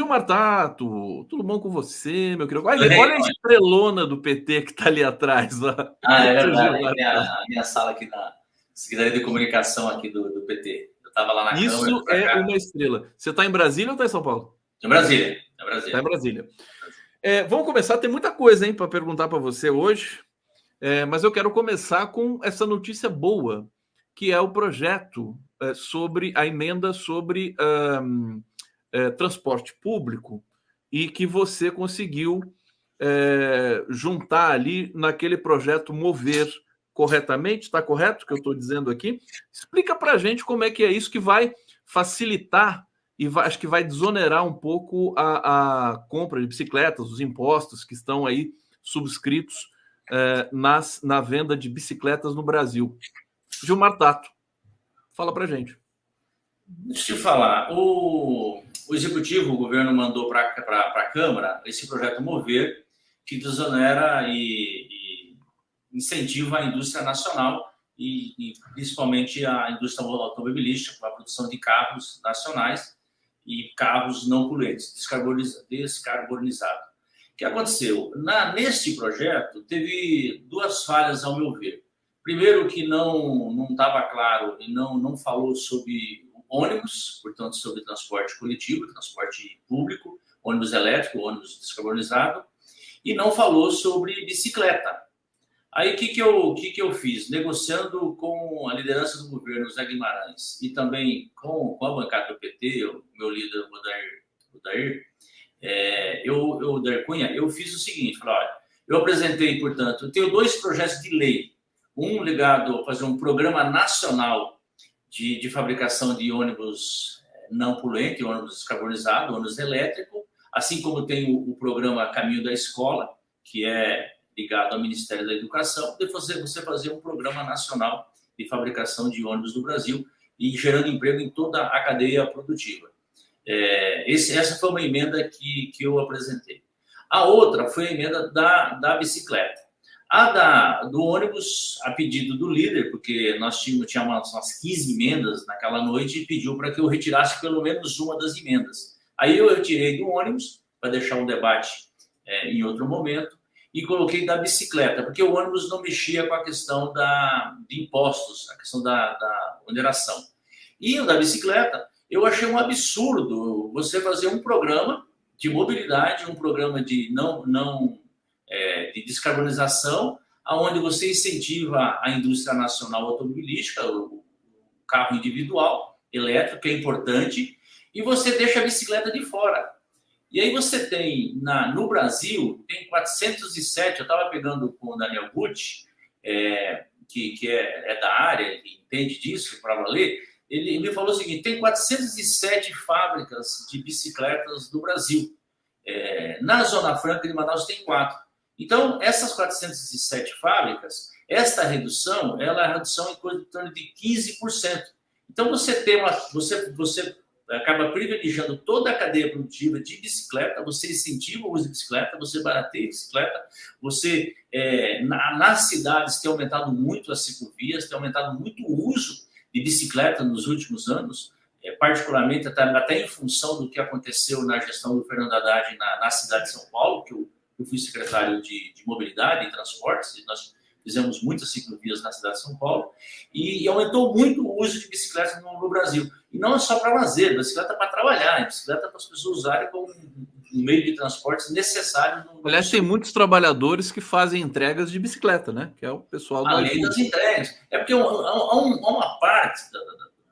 Gilmar Tato, tudo bom com você, meu querido? Olha a estrelona do PT que está ali atrás. Ó. É verdade. A minha sala aqui na Secretaria de Comunicação aqui do PT. Eu estava lá na Câmara. Isso é uma estrela. Você está em Brasília ou está em São Paulo? Em Brasília. Está em Brasília. Vamos começar. Tem muita coisa para perguntar para você hoje, mas eu quero começar com essa notícia boa, que é o projeto sobre a emenda sobre transporte público e que você conseguiu juntar ali naquele projeto Mover corretamente. Está correto o que eu estou dizendo aqui? Explica para a gente como é que é isso que vai facilitar e acho que vai desonerar um pouco a compra de bicicletas, os impostos que estão aí subscritos na venda de bicicletas no Brasil. Gilmar Tato, fala para a gente. Deixa eu te falar. O Executivo, o governo mandou para a Câmara esse projeto Mover, que desonera e incentiva a indústria nacional e principalmente a indústria automobilística, a produção de carros nacionais e carros não poluentes, descarbonizados. O que aconteceu? Neste projeto, teve duas falhas, ao meu ver. Primeiro, que não estava claro e não falou sobre ônibus, portanto, sobre transporte coletivo, transporte público, ônibus elétrico, ônibus descarbonizado, e não falou sobre bicicleta. Aí, o que eu fiz? Negociando com a liderança do governo, Zé Guimarães, e também com a bancada do PT, o meu líder, o Dair Cunha, eu fiz o seguinte, falei, olha, eu apresentei, portanto, eu tenho dois projetos de lei, um ligado a fazer um programa nacional de fabricação de ônibus não poluente, ônibus descarbonizado, ônibus elétrico, assim como tem o programa Caminho da Escola, que é ligado ao Ministério da Educação, de você fazer um programa nacional de fabricação de ônibus no Brasil e gerando emprego em toda a cadeia produtiva. Essa foi uma emenda que eu apresentei. A outra foi a emenda da bicicleta. Do ônibus, a pedido do líder, porque nós tínhamos umas 15 emendas naquela noite, e pediu para que eu retirasse pelo menos uma das emendas. Aí eu retirei do ônibus, para deixar um debate em outro momento, e coloquei da bicicleta, porque o ônibus não mexia com a questão de impostos, a questão da oneração. E o da bicicleta, eu achei um absurdo você fazer um programa de mobilidade, um programa de de descarbonização, onde você incentiva a indústria nacional automobilística, o carro individual, elétrico, que é importante, e você deixa a bicicleta de fora. E aí você tem, no Brasil, tem 407, eu estava pegando com o Daniel Gucci, que é da área, que entende disso, para valer, ele me falou o seguinte, tem 407 fábricas de bicicletas no Brasil. Na Zona Franca de Manaus tem 4. Então, essas 407 fábricas, esta redução, ela é a redução em torno de 15%. Então, você acaba privilegiando toda a cadeia produtiva de bicicleta, você incentiva o uso de bicicleta, você barateia a bicicleta, você, nas cidades, tem aumentado muito as ciclovias, tem aumentado muito o uso de bicicleta nos últimos anos, particularmente até em função do que aconteceu na gestão do Fernando Haddad na cidade de São Paulo, que eu fui secretário de mobilidade e transportes, e nós fizemos muitas ciclovias na cidade de São Paulo, e aumentou muito o uso de bicicletas no Brasil. E não é só para lazer, bicicleta para trabalhar, bicicleta para as pessoas usarem como um meio de transporte necessário. Aliás, tem muitos trabalhadores que fazem entregas de bicicleta, né? Que é o pessoal do Além das entregas. É porque há uma parte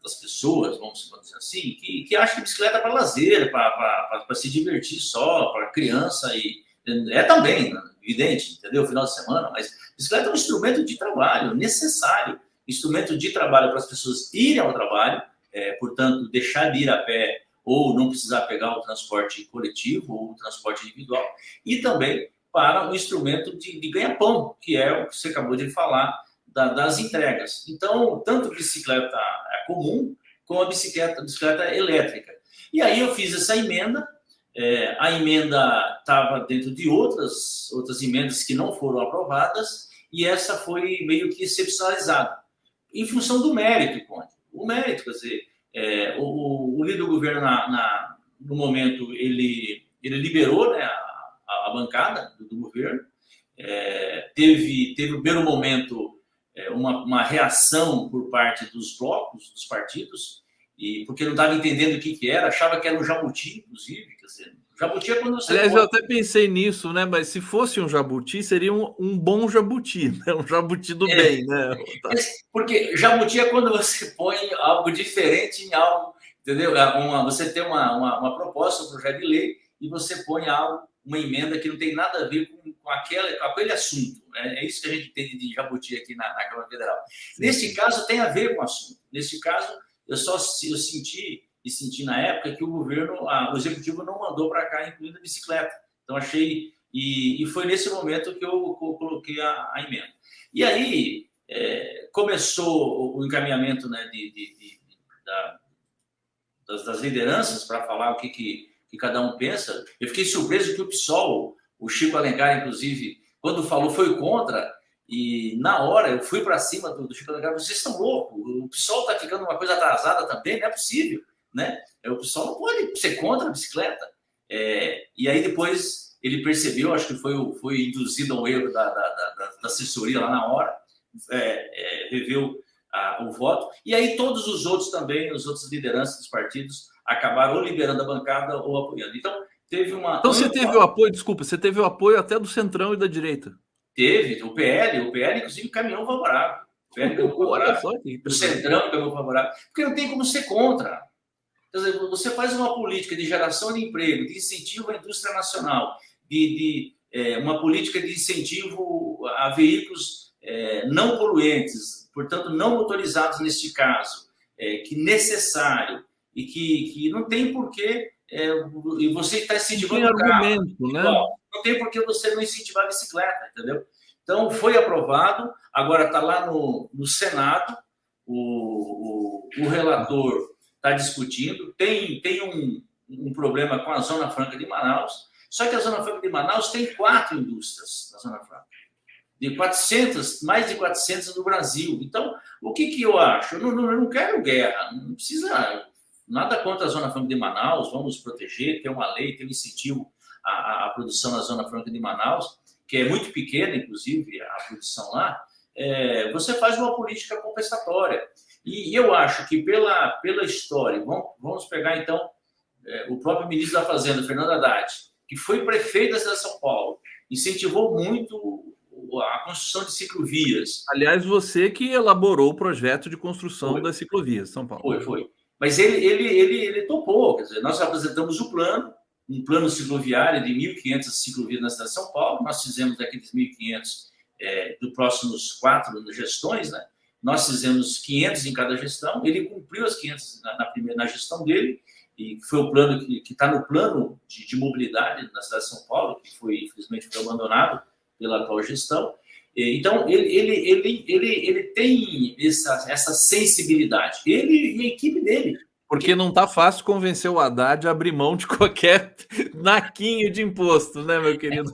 das pessoas, vamos dizer assim, que acha que bicicleta é para lazer, para se divertir só, para criança e... também, evidente, entendeu? Final de semana, mas bicicleta é um instrumento de trabalho necessário, instrumento de trabalho para as pessoas irem ao trabalho, portanto, deixar de ir a pé ou não precisar pegar o transporte coletivo ou o transporte individual, e também para um instrumento de ganha-pão, que é o que você acabou de falar, das entregas. Então, tanto bicicleta comum como a bicicleta elétrica. E aí eu fiz essa emenda. A emenda estava dentro de outras emendas que não foram aprovadas, e essa foi meio que excepcionalizada, em função do mérito, Conde. O mérito, quer dizer, o líder do governo no momento, ele liberou, né, a bancada do governo. Teve o primeiro momento uma reação por parte dos blocos, dos partidos, porque não estava entendendo o que era, achava que era um jabuti, inclusive. Quer dizer, jabuti é quando você... Aliás, eu até pensei nisso, né? Mas se fosse um jabuti, seria um bom jabuti, né? Um jabuti do bem, né? Porque jabuti é quando você põe algo diferente em algo, entendeu? Você tem uma proposta, um projeto de lei, e você põe uma emenda que não tem nada a ver com aquele assunto. É isso que a gente entende de jabuti aqui na Câmara Federal. Sim. Nesse caso, tem a ver com o assunto. Nesse caso, eu senti na época que o governo, o executivo não mandou para cá, incluindo a bicicleta. Então, achei... E foi nesse momento que eu coloquei a emenda. E aí, começou o encaminhamento, né, das lideranças para falar o que cada um pensa. Eu fiquei surpreso que o PSOL, o Chico Alencar, inclusive, quando falou, foi contra. E na hora eu fui para cima do Chico Alencar, vocês estão loucos, o PSOL está ficando uma coisa atrasada também, não é possível, né? O PSOL não pode ser contra a bicicleta. E aí depois ele percebeu, acho que foi induzido ao erro da assessoria lá na hora, reveu o voto, e aí todos os outros também, as outras lideranças dos partidos, acabaram ou liberando a bancada ou apoiando. Então, teve uma... Então você teve o apoio, desculpa, você teve o apoio até do Centrão e da direita. Teve, o PL, inclusive, caminhou favorável. O PL caminhou favorável. O Centrão caminhou favorável. Porque não tem como ser contra. Quer dizer, você faz uma política de geração de emprego, de incentivo à indústria nacional, uma política de incentivo a veículos não poluentes, portanto, não motorizados neste caso, que necessário e que não tem porquê... e você está incentivando o carro, né? Não tem por que você não incentivar a bicicleta, entendeu? Então, foi aprovado, agora está lá no Senado, o relator está discutindo, tem um problema com a Zona Franca de Manaus, só que a Zona Franca de Manaus tem 4 indústrias na Zona Franca, mais de 400 no Brasil. Então, o que eu acho? Eu não quero guerra, não precisa... Nada contra a Zona Franca de Manaus, vamos proteger, ter uma lei, ter um incentivo à produção na Zona Franca de Manaus, que é muito pequena, inclusive, a produção lá. Você faz uma política compensatória. E eu acho que pela história, vamos pegar, então, o próprio ministro da Fazenda, Fernando Haddad, que foi prefeito da cidade de São Paulo, incentivou muito a construção de ciclovias. Aliás, você que elaborou o projeto de construção das ciclovias de São Paulo. Foi. Mas ele topou, quer dizer, nós apresentamos um plano cicloviário de 1.500 ciclovias na cidade de São Paulo, nós fizemos daqueles 1.500 dos próximos 4 gestões, né? Nós fizemos 500 em cada gestão, ele cumpriu as 500 na gestão dele, e foi o plano que está no plano de mobilidade na cidade de São Paulo, que infelizmente foi abandonado pela atual gestão. Então, ele tem essa sensibilidade, ele e a equipe dele. Porque não está fácil convencer o Haddad a abrir mão de qualquer naquinho de imposto, né, meu querido?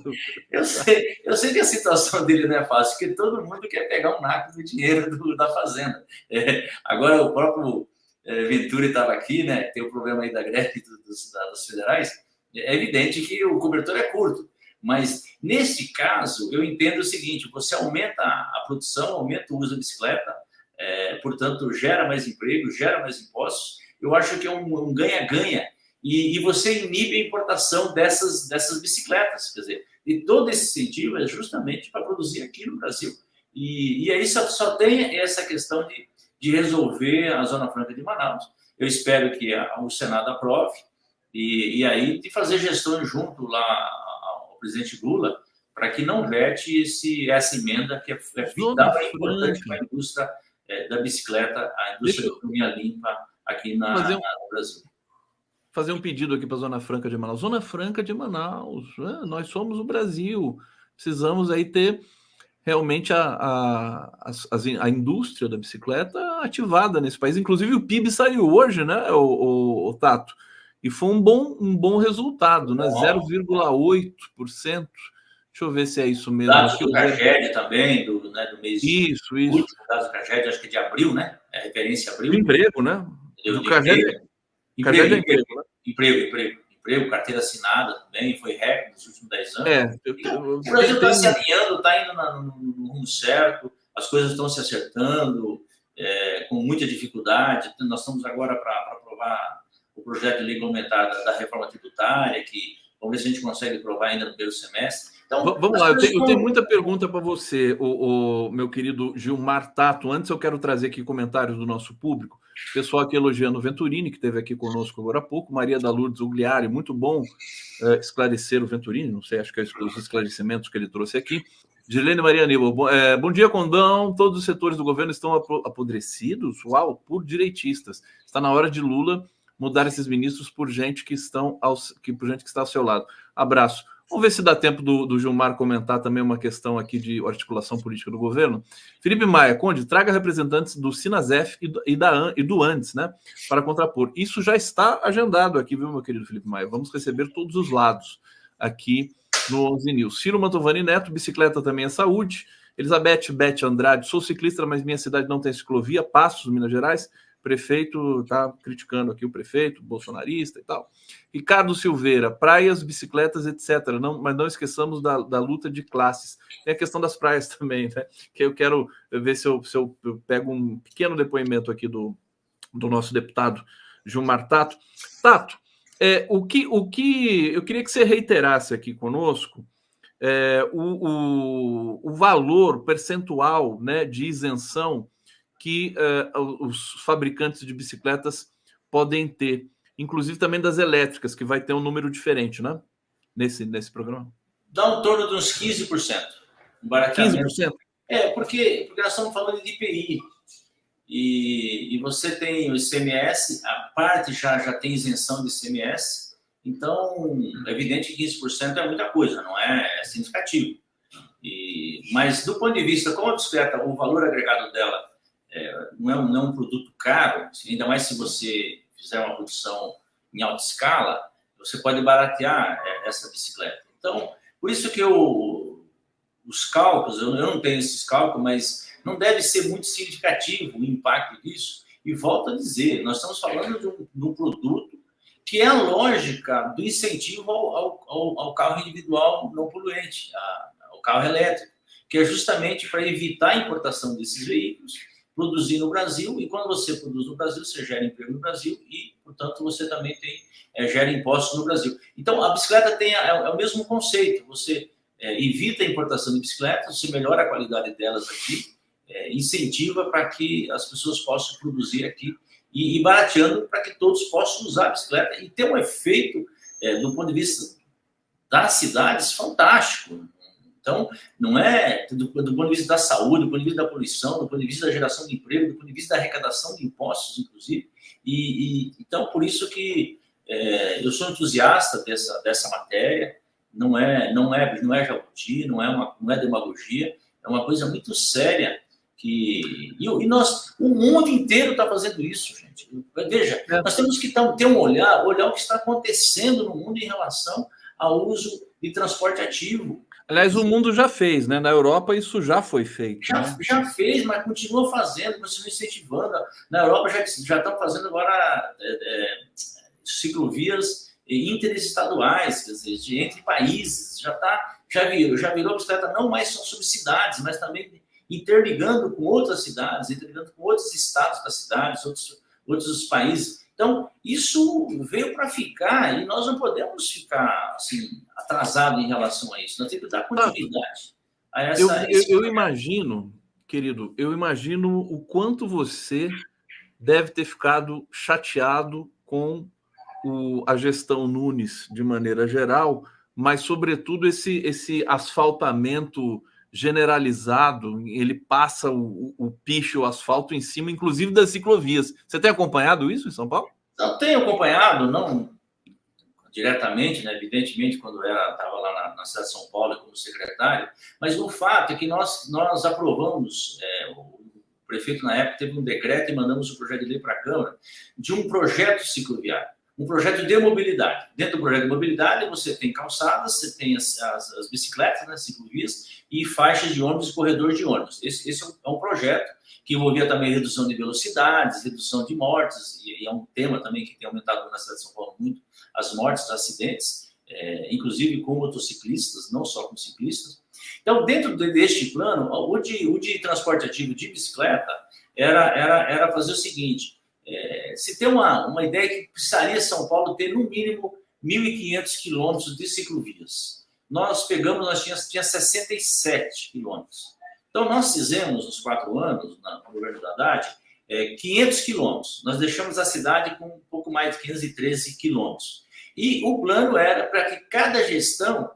Eu sei que a situação dele não é fácil, porque todo mundo quer pegar um naco do dinheiro da Fazenda. Agora, o próprio Venturi estava aqui, né, tem o problema aí da greve dos federais, é evidente que o cobertor é curto. Mas, nesse caso, eu entendo o seguinte, você aumenta a produção, aumenta o uso da bicicleta, portanto, gera mais emprego, gera mais impostos. Eu acho que é um ganha-ganha. E você inibe a importação dessas bicicletas. Quer dizer, e todo esse incentivo é justamente para produzir aqui no Brasil. E aí só tem essa questão de resolver a Zona Franca de Manaus. Eu espero que o Senado aprove. E aí de fazer gestões junto lá presidente Lula, para que não vete essa emenda que é vital e importante para a indústria da bicicleta, a indústria da economia limpa aqui no Brasil. Fazer um pedido aqui para a Zona Franca de Manaus. Zona Franca de Manaus, nós somos o Brasil. Precisamos aí ter realmente a indústria da bicicleta ativada nesse país. Inclusive o PIB saiu hoje, né, o Tato? E foi um bom resultado, né? 0,8%. Deixa eu ver se é isso mesmo. Dados do CAGED também, do mês... Isso. Dados do CAGED, acho que de abril, né? É referência a abril. Do emprego, né? Do CAGED. Emprego, né? Emprego. emprego, carteira assinada também, foi recorde nos últimos 10 anos. Então, o Brasil está se alinhando, está indo no rumo certo, as coisas estão se acertando, com muita dificuldade. Nós estamos agora para aprovar o projeto de lei complementar da reforma tributária, que vamos ver se a gente consegue aprovar ainda no primeiro semestre. Então, vamos lá, eu tenho muita pergunta para você, o meu querido Gilmar Tato. Antes eu quero trazer aqui comentários do nosso público. Pessoal aqui elogiando o Venturini, que esteve aqui conosco agora há pouco. Maria da Lourdes Ugliari, muito bom esclarecer o Venturini, não sei, acho que é os esclarecimentos que ele trouxe aqui. Gilene Maria Aníbal, bom dia, Condão. Todos os setores do governo estão apodrecidos? Uau, por direitistas. Está na hora de Lula mudar esses ministros por gente que está ao seu lado. Abraço. Vamos ver se dá tempo do Gilmar comentar também uma questão aqui de articulação política do governo. Felipe Maia, Conde, traga representantes do Sinasef e do Andes, né, para contrapor. Isso já está agendado aqui, viu, meu querido Felipe Maia? Vamos receber todos os lados aqui no 11 News. Ciro Mantovani Neto, bicicleta também é saúde. Elizabeth Beth Andrade, sou ciclista, mas minha cidade não tem ciclovia. Passos, Minas Gerais. Prefeito está criticando aqui o prefeito, bolsonarista e tal. Ricardo Silveira, praias, bicicletas, etc. Mas não esqueçamos da luta de classes. Tem a questão das praias também, né? Que eu quero ver se eu pego um pequeno depoimento aqui do nosso deputado Gilmar Tato. Tato, o que eu queria que você reiterasse aqui conosco o valor percentual, né, de isenção que os fabricantes de bicicletas podem ter, inclusive também das elétricas, que vai ter um número diferente, né? Nesse programa. Dá em torno de uns 15%. Um barateamento. 15%? Porque nós estamos falando de IPI. E você tem o ICMS, a parte já tem isenção de ICMS, então é evidente que 15% é muita coisa, não é significativo. Mas do ponto de vista, como a bicicleta, o valor agregado dela não é um produto caro, ainda mais se você fizer uma produção em alta escala, você pode baratear essa bicicleta. Então, por isso que os cálculos, eu não tenho esses cálculos, mas não deve ser muito significativo o impacto disso. E volto a dizer, nós estamos falando de um produto que é a lógica do incentivo ao carro individual não poluente, ao carro elétrico, que é justamente para evitar a importação desses veículos, produzir no Brasil, e quando você produz no Brasil, você gera emprego no Brasil e, portanto, você também gera impostos no Brasil. Então, a bicicleta é o mesmo conceito, você evita a importação de bicicletas, você melhora a qualidade delas aqui, incentiva para que as pessoas possam produzir aqui e barateando para que todos possam usar a bicicleta e ter um efeito, do ponto de vista das cidades, fantástico. Então, não é do ponto de vista da saúde, do ponto de vista da poluição, do ponto de vista da geração de emprego, do ponto de vista da arrecadação de impostos, inclusive. Então, por isso que eu sou entusiasta dessa matéria. Não é jabuti, não é demagogia, é uma coisa muito séria. O mundo inteiro está fazendo isso, gente. Veja, nós temos que ter um olhar o que está acontecendo no mundo em relação ao uso de transporte ativo. Aliás, o mundo já fez, né? Na Europa isso já foi feito. Já fez, mas continua fazendo, continua incentivando. Na Europa já estão fazendo agora ciclovias interestaduais, quer dizer, entre países. Já virou a bicicleta não mais só sobre cidades, mas também interligando com outras cidades, interligando com outros estados das cidades, outros países. Então, isso veio para ficar e nós não podemos ficar assim, atrasados em relação a isso. Nós temos que dar continuidade a essa... Eu imagino, querido, o quanto você deve ter ficado chateado com a gestão Nunes de maneira geral, mas, sobretudo, esse asfaltamento generalizado, ele passa o piche, o asfalto em cima, inclusive das ciclovias. Você tem acompanhado isso em São Paulo? Não tenho acompanhado, não diretamente, né? Evidentemente, quando estava lá na cidade de São Paulo como secretário, mas o fato é que nós aprovamos, o prefeito na época teve um decreto e mandamos o projeto de lei para a Câmara, de um projeto cicloviário, um projeto de mobilidade. Dentro do projeto de mobilidade, você tem calçadas, você tem as bicicletas, né, ciclovias, e faixas de ônibus e corredores de ônibus. Esse é um projeto que envolvia também redução de velocidades, redução de mortes, e é um tema também que tem aumentado na cidade de São Paulo muito, as mortes, os acidentes, inclusive com motociclistas, não só com ciclistas. Então, dentro deste plano, o de transporte ativo de bicicleta era fazer o seguinte, se tem uma ideia que precisaria São Paulo ter no mínimo 1.500 quilômetros de ciclovias. Nós tinha 67 quilômetros. Então, nós fizemos, nos 4 anos, no governo do Haddad, 500 quilômetros. Nós deixamos a cidade com um pouco mais de 513 quilômetros. E o plano era para que cada gestão,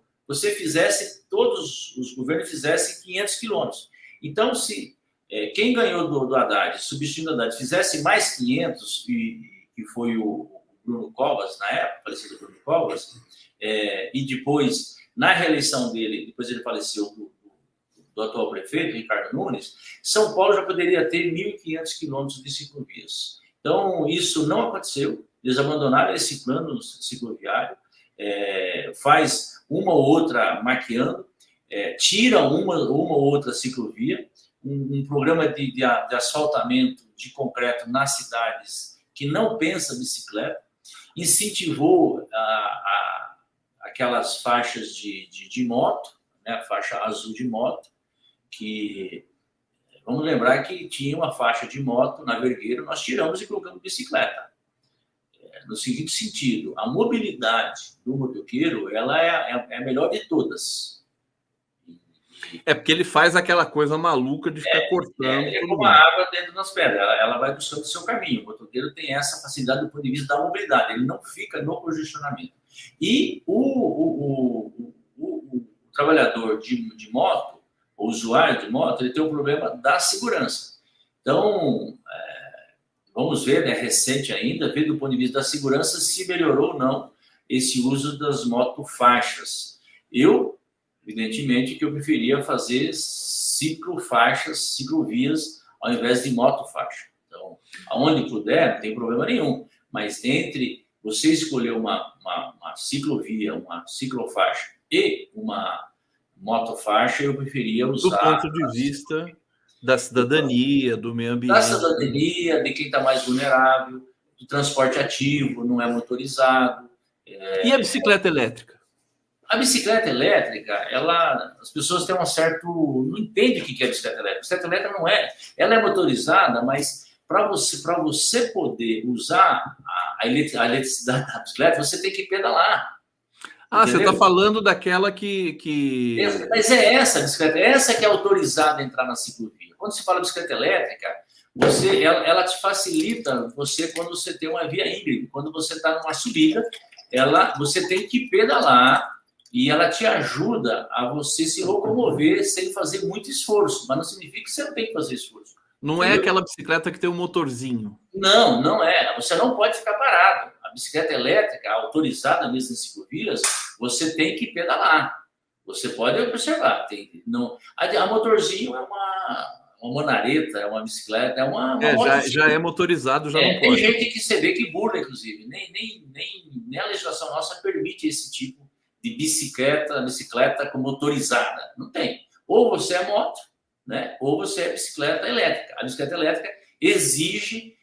todos os governos fizessem 500 quilômetros. Então, se quem ganhou do Haddad, substituindo o Haddad, fizesse mais 500, que foi o Bruno Covas, na época, falecido Bruno Covas, e depois, na reeleição dele, depois ele faleceu do atual prefeito, Ricardo Nunes, São Paulo já poderia ter 1.500 quilômetros de ciclovias. Então, isso não aconteceu, eles abandonaram esse plano cicloviário, faz uma ou outra maquiando, tira uma ou outra ciclovia, um programa de asfaltamento de concreto nas cidades que não pensa bicicleta, incentivou aquelas faixas de moto, né, a faixa azul de moto, que vamos lembrar que tinha uma faixa de moto na Vergueiro, nós tiramos e colocamos bicicleta. No seguinte sentido, a mobilidade do motoqueiro ela é a melhor de todas. Porque ele faz aquela coisa maluca de ficar cortando. É como a água dentro das pedras, ela vai buscando o seu caminho. O motoqueiro tem essa facilidade do ponto de vista da mobilidade, ele não fica no congestionamento. E o trabalhador de moto, o usuário de moto, ele tem um problema da segurança. Então, vamos ver, né, recente ainda, ver do ponto de vista da segurança se melhorou ou não esse uso das motofaixas. Evidentemente, que eu preferia fazer ciclofaixas, ciclovias, ao invés de motofaixa. Então, aonde puder, não tem problema nenhum. Mas entre você escolher uma ciclovia, uma ciclofaixa e uma motofaixa, eu preferia usar... Do ponto de vista da cidadania, do meio ambiente. Da cidadania, de quem está mais vulnerável, do transporte ativo, não é motorizado. E a bicicleta elétrica? A bicicleta elétrica, as pessoas têm não entendem o que é bicicleta elétrica. A bicicleta elétrica não é. Ela é motorizada, mas para você poder usar a eletricidade da bicicleta, você tem que pedalar. Entendeu? Você está falando daquela que... Mas é essa a bicicleta, essa que é autorizada a entrar na ciclovia. Quando se fala bicicleta elétrica, ela te facilita quando você tem uma via íngreme. Quando você está numa subida, você tem que pedalar, e ela te ajuda a você se locomover sem fazer muito esforço. Mas não significa que você não tem que fazer esforço. Não é aquela bicicleta que tem um motorzinho. Não é. Você não pode ficar parado. A bicicleta elétrica, autorizada mesmo em ciclovias, você tem que pedalar. Você pode observar. A motorzinho é uma monareta, é uma bicicleta, é uma já é motorizado, já não pode. Tem gente que você vê que burla, inclusive. Nem a legislação nossa permite esse tipo de bicicleta motorizada. Não tem. Ou você é moto, né? Ou você é bicicleta elétrica. A bicicleta elétrica exige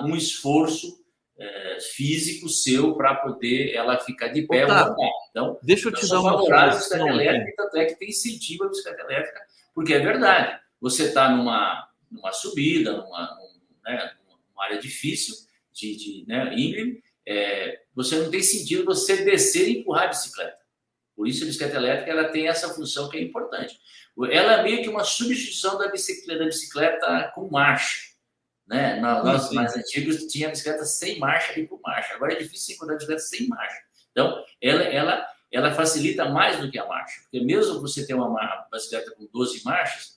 um esforço físico seu para poder ela ficar de pé ou andar. Então, deixa eu te dar uma favorável à bicicleta elétrica, tanto é que tem incentivo à bicicleta elétrica, porque é verdade. Você está numa subida, numa área difícil, íngreme, você não tem sentido você descer e empurrar a bicicleta. Por isso a bicicleta elétrica ela tem essa função que é importante. Ela é meio que uma substituição da bicicleta com marcha. Né? Nós mais antigos tinha bicicleta sem marcha e com marcha. Agora é difícil encontrar bicicleta sem marcha. Então, ela facilita mais do que a marcha. Porque mesmo você ter uma bicicleta com 12 marchas,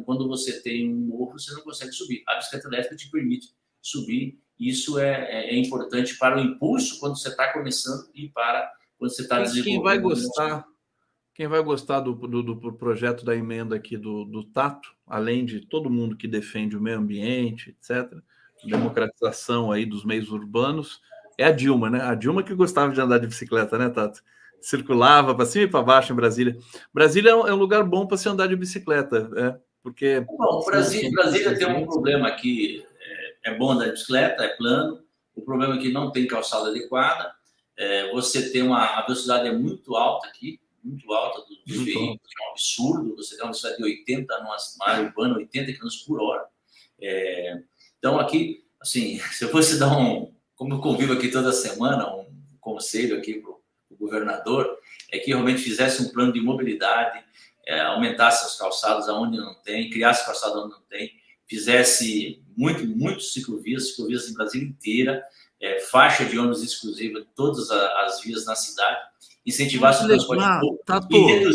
quando você tem um morro, você não consegue subir. A bicicleta elétrica te permite subir. Isso é importante para o impulso quando você está começando e para quando você está desenvolvendo. Quem vai gostar do projeto da emenda aqui do Tato, além de todo mundo que defende o meio ambiente, etc., democratização aí dos meios urbanos, é a Dilma, né? A Dilma que gostava de andar de bicicleta, né, Tato? Circulava para cima e para baixo em Brasília. Brasília é um lugar bom para se andar de bicicleta, porque... Bom, Brasília tem um problema aqui, é bom andar de bicicleta, é plano, O problema é que não tem calçada adequada, você tem a velocidade é muito alta aqui, muito alta dos veículos, é um absurdo, você tem uma velocidade de 80, numa área urbana, 80 km por hora. Então, aqui, assim, se eu fosse dar como eu convivo aqui toda semana, um conselho aqui para o governador, é que realmente fizesse um plano de mobilidade, aumentasse as calçadas aonde não tem, criasse calçadas onde não tem, fizesse muito ciclovias em Brasília inteira, faixa de ônibus exclusiva em todas as vias na cidade, incentivasse o transporte público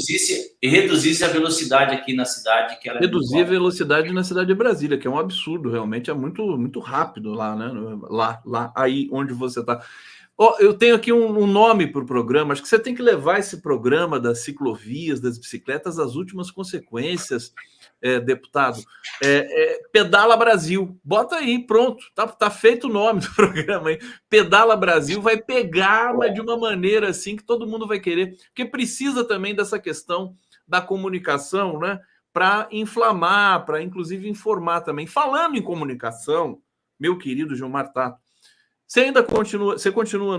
e reduzisse a velocidade aqui na cidade. Que reduzir a velocidade na cidade de Brasília, que é um absurdo, realmente é muito rápido lá, né? Lá aí onde você está. Eu tenho aqui um nome para o programa, acho que você tem que levar esse programa das ciclovias, das bicicletas, às últimas consequências, deputado. Pedala Brasil, bota aí, pronto, tá feito o nome do programa aí. Pedala Brasil vai pegar, mas de uma maneira assim que todo mundo vai querer, porque precisa também dessa questão da comunicação, né? Para inflamar, para inclusive informar também. Falando em comunicação, meu querido Gilmar Tato, você continua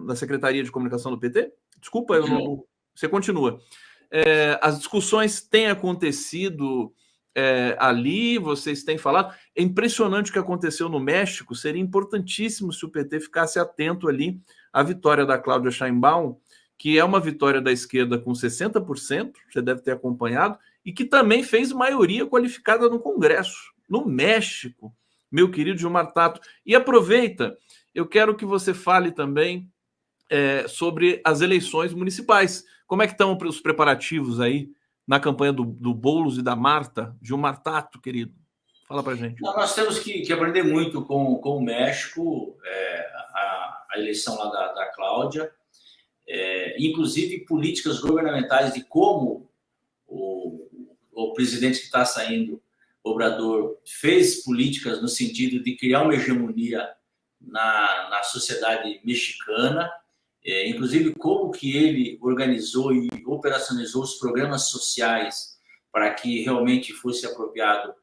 na Secretaria de Comunicação do PT? Desculpa, você continua. As discussões têm acontecido ali, vocês têm falado. É impressionante o que aconteceu no México, seria importantíssimo se o PT ficasse atento ali à vitória da Cláudia Sheinbaum, que é uma vitória da esquerda com 60%, você deve ter acompanhado, e que também fez maioria qualificada no Congresso, no México, meu querido Gilmar Tato. E aproveita, eu quero que você fale também sobre as eleições municipais. Como é que estão os preparativos aí na campanha do Boulos e da Marta? Gilmar Tato, querido, fala pra gente. Nós temos que aprender muito com o México, a eleição lá da Cláudia, inclusive políticas governamentais de como o presidente que está saindo, Obrador, fez políticas no sentido de criar uma hegemonia na sociedade mexicana, inclusive como que ele organizou e operacionalizou os programas sociais para que realmente fosse apropriado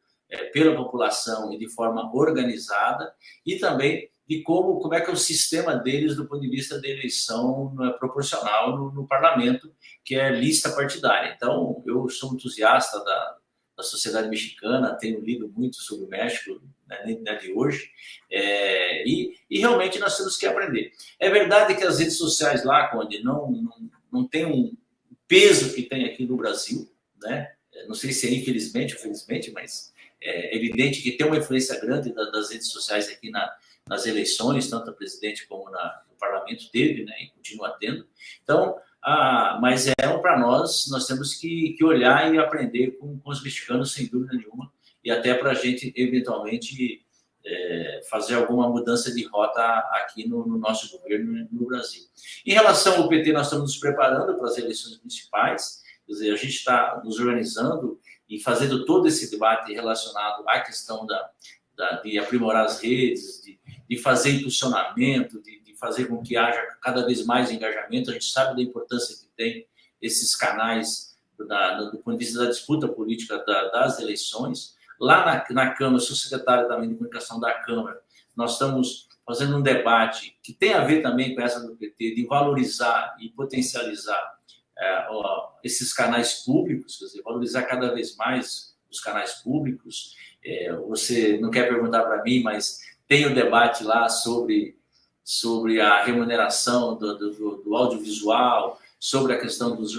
pela população e de forma organizada, e também de como é que é o sistema deles do ponto de vista da eleição proporcional no parlamento, que é lista partidária. Então, eu sou entusiasta da sociedade mexicana, tenho lido muito sobre o México, né, de hoje, e realmente nós temos que aprender. É verdade que as redes sociais lá, Conde, não tem um peso que tem aqui no Brasil, né? Não sei se é infelizmente ou felizmente, mas é evidente que tem uma influência grande das redes sociais aqui nas eleições, tanto a presidente como no parlamento teve, né, e continua tendo. Então, mas para nós temos que olhar e aprender com os mexicanos, sem dúvida nenhuma, e até para a gente, eventualmente, fazer alguma mudança de rota aqui no nosso governo, no Brasil. Em relação ao PT, nós estamos nos preparando para as eleições municipais, quer dizer, a gente está nos organizando e fazendo todo esse debate relacionado à questão de aprimorar as redes, de fazer impulsionamento, de fazer com que haja cada vez mais engajamento. A gente sabe da importância que tem esses canais do ponto de vista da disputa política das eleições. Lá na Câmara, eu sou secretário também de comunicação da Câmara, nós estamos fazendo um debate que tem a ver também com essa do PT, de valorizar e potencializar esses canais públicos, quer dizer, valorizar cada vez mais os canais públicos. Você não quer perguntar para mim, mas tem o debate lá sobre a remuneração do audiovisual, sobre a questão dos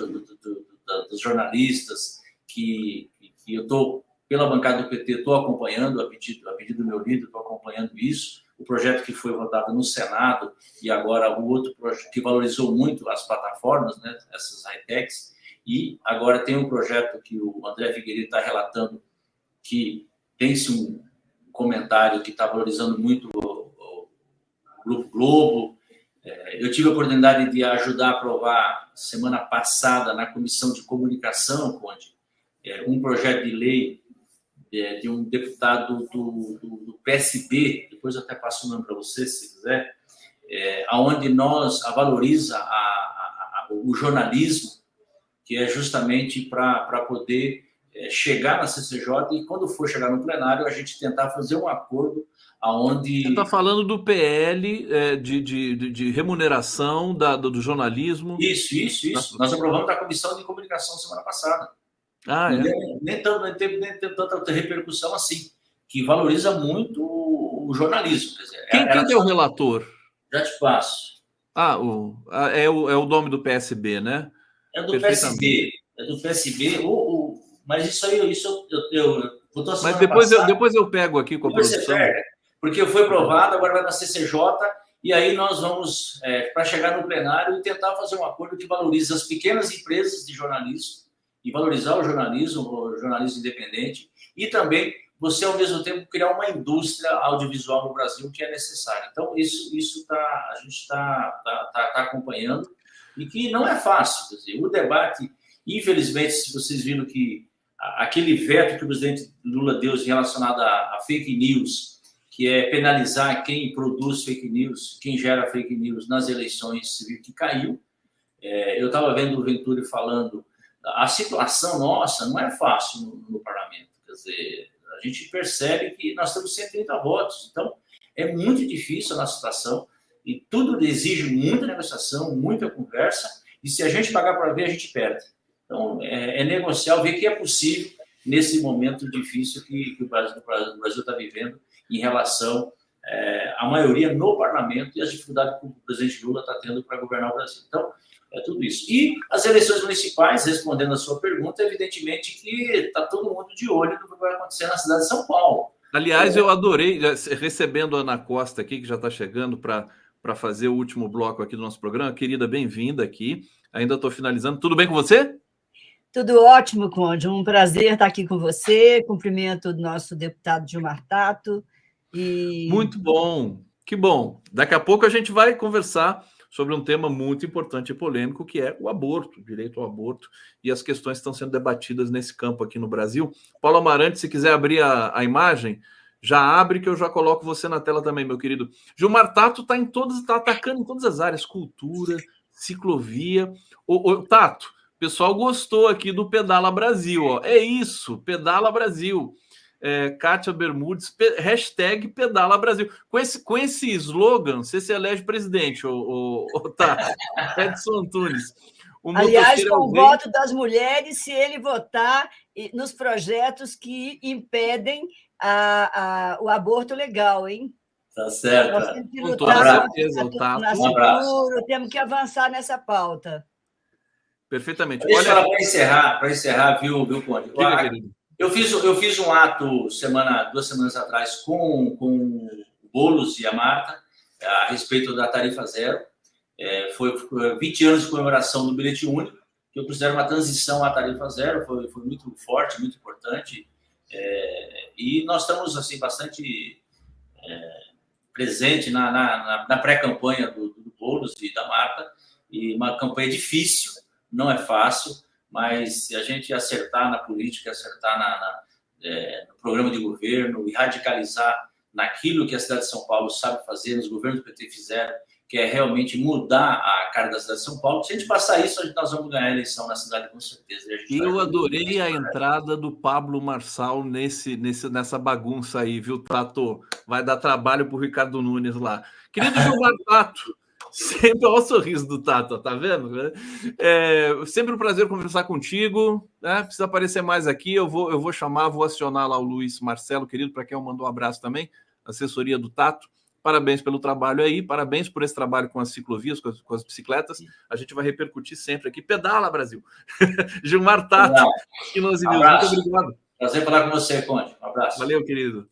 jornalistas, que eu estou, pela bancada do PT, estou acompanhando, a pedido do meu líder, estou acompanhando isso, o projeto que foi votado no Senado, e agora o outro projeto que valorizou muito as plataformas, né, essas high-techs, e agora tem um projeto que o André Figueiredo está relatando, que tem-se um comentário que está valorizando muito o Grupo Globo. Eu tive a oportunidade de ajudar a aprovar, semana passada, na Comissão de Comunicação, Conde, um projeto de lei de um deputado do PSB, depois eu até passo o nome para você, se quiser, onde nós valoriza o jornalismo, que é justamente para poder chegar na CCJ e, quando for chegar no plenário, a gente tentar fazer um acordo aonde... Você está falando do PL de remuneração do jornalismo? Isso. Nós aprovamos da Comissão de Comunicação semana passada. Nem teve tanta repercussão assim, que valoriza muito o jornalismo. Quer dizer, quem é o relator? Já te passo. É o nome do PSB, né? É do PSB. Mas isso aí, eu mas depois eu pego aqui com a produção. Porque foi aprovado, agora vai para a CCJ, e aí nós vamos, para chegar no plenário, e tentar fazer um acordo que valorize as pequenas empresas de jornalismo, e valorizar o jornalismo independente, e também você, ao mesmo tempo, criar uma indústria audiovisual no Brasil que é necessária. Então, isso a gente está acompanhando, e que não é fácil. Quer dizer, o debate, infelizmente, se vocês viram que aquele veto que o presidente Lula deu relacionado a fake news, que é penalizar quem produz fake news, quem gera fake news nas eleições, que caiu. Eu estava vendo o Venturi falando, a situação nossa não é fácil no parlamento. Quer dizer, a gente percebe que nós temos 130 votos, então é muito difícil a nossa situação, e tudo exige muita negociação, muita conversa, e se a gente pagar para ver, a gente perde. Então, é negociar, ver que é possível nesse momento difícil que o Brasil está vivendo em relação à maioria no parlamento e as dificuldades que o presidente Lula está tendo para governar o Brasil. Então, é tudo isso. E as eleições municipais, respondendo a sua pergunta, evidentemente que está todo mundo de olho no que vai acontecer na cidade de São Paulo. Aliás, eu adorei, recebendo a Ana Costa aqui, que já está chegando para fazer o último bloco aqui do nosso programa. Querida, bem-vinda aqui. Ainda estou finalizando. Tudo bem com você? Tudo ótimo, Conde. Um prazer estar aqui com você. Cumprimento o nosso deputado Gilmar Tato. Muito bom, que bom. Daqui a pouco a gente vai conversar sobre um tema muito importante e polêmico, que é o aborto, o direito ao aborto, e as questões que estão sendo debatidas nesse campo aqui no Brasil. Paulo Amarante, se quiser abrir a imagem, já abre, que eu já coloco você na tela também, meu querido. Gilmar Tato está atacando em todas as áreas, cultura, ciclovia. Tato, o pessoal gostou aqui do Pedala Brasil, ó. É isso, Pedala Brasil. Kátia Bermudes, hashtag Pedala Brasil. Com esse slogan, você se elege presidente, Tato. Edson Antunes. Aliás, com o voto das mulheres, se ele votar nos projetos que impedem o aborto legal, hein? Tá certo. Nós temos que lutar temos que avançar nessa pauta. Perfeitamente. Deixa eu falar para encerrar, viu, Conde? Eu fiz um ato 2 semanas atrás com o Boulos e a Marta a respeito da tarifa zero. Foi 20 anos de comemoração do bilhete único, que eu considero uma transição à tarifa zero, foi muito forte, muito importante. E nós estamos assim, bastante presente na pré-campanha do Boulos e da Marta, e uma campanha difícil, não é fácil, mas se a gente acertar na política, acertar no programa de governo e radicalizar naquilo que a cidade de São Paulo sabe fazer, nos governos do PT fizeram, que é realmente mudar a cara da cidade de São Paulo, se a gente passar isso, nós vamos ganhar a eleição na cidade com certeza. Eu adorei a entrada do Pablo Marçal nessa bagunça aí, viu, Tato? Vai dar trabalho para o Ricardo Nunes lá. Querido Gilmar Tato, sempre olha o sorriso do Tato, tá vendo? Sempre um prazer conversar contigo, né? Precisa aparecer mais aqui, eu vou vou acionar lá o Luiz Marcelo, querido, para quem eu mando um abraço também, assessoria do Tato. Parabéns pelo trabalho aí, parabéns por esse trabalho com as ciclovias, com as bicicletas. A gente vai repercutir sempre aqui. Pedala, Brasil! Gilmar Tato, aqui no 11 News. Muito obrigado. Prazer falar com você, Conde. Um abraço. Valeu, querido.